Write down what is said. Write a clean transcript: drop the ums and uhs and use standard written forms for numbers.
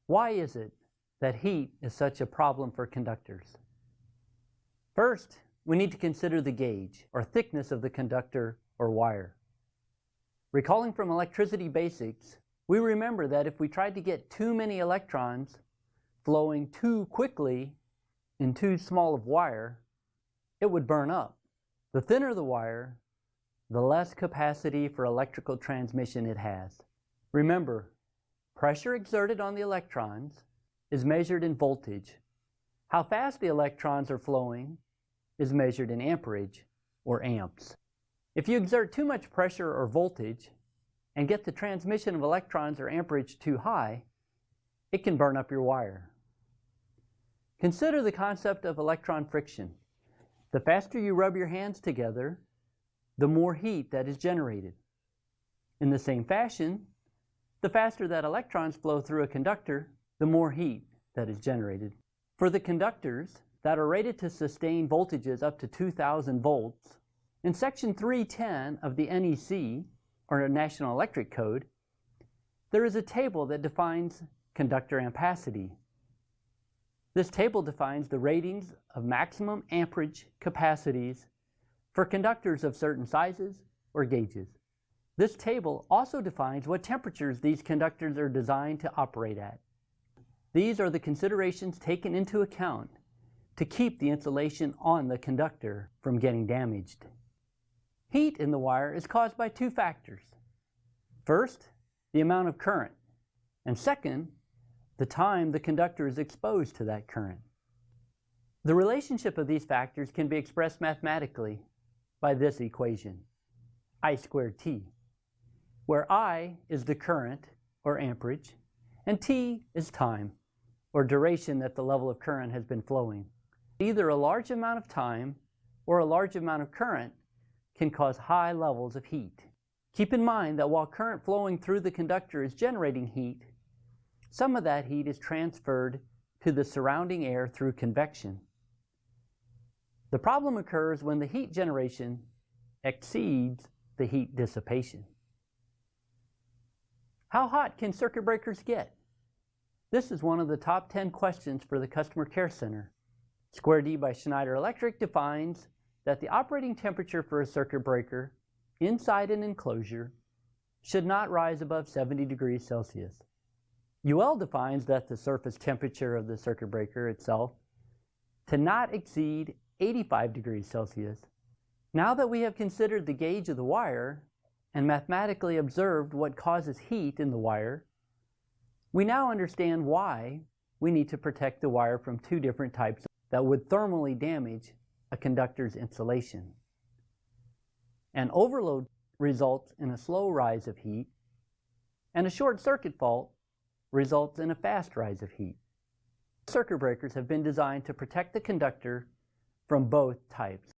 Why is it that heat is such a problem for conductors? First, we need to consider the gauge, or thickness of the conductor or wire. Recalling from electricity basics, we remember that if we tried to get too many electrons flowing too quickly in too small of wire, it would burn up. The thinner the wire, the less capacity for electrical transmission it has. Remember, pressure exerted on the electrons is measured in voltage. How fast the electrons are flowing is measured in amperage, or amps. If you exert too much pressure or voltage and get the transmission of electrons or amperage too high, it can burn up your wire. Consider the concept of electron friction. The faster you rub your hands together, the more heat that is generated. In the same fashion, the faster that electrons flow through a conductor, the more heat that is generated. For the conductors that are rated to sustain voltages up to 2000 volts, in Section 310 of the NEC, or National Electric Code, there is a table that defines conductor ampacity. This table defines the ratings of maximum amperage capacities for conductors of certain sizes or gauges. This table also defines what temperatures these conductors are designed to operate at. These are the considerations taken into account to keep the insulation on the conductor from getting damaged. Heat in the wire is caused by two factors. First, the amount of current, and second, the time the conductor is exposed to that current. The relationship of these factors can be expressed mathematically by this equation, I squared T, where I is the current, or amperage, and T is time, or duration that the level of current has been flowing. Either a large amount of time or a large amount of current can cause high levels of heat. Keep in mind that while current flowing through the conductor is generating heat, some of that heat is transferred to the surrounding air through convection. The problem occurs when the heat generation exceeds the heat dissipation. How hot can circuit breakers get? This is one of the top 10 questions for the Customer Care Center. Square D by Schneider Electric defines that the operating temperature for a circuit breaker inside an enclosure should not rise above 70 degrees Celsius. UL defines that the surface temperature of the circuit breaker itself to not exceed 85 degrees Celsius. Now that we have considered the gauge of the wire and mathematically observed what causes heat in the wire, we now understand why we need to protect the wire from two different types that would thermally damage a conductor's insulation. An overload results in a slow rise of heat, and a short circuit fault results in a fast rise of heat. Circuit breakers have been designed to protect the conductor from both types.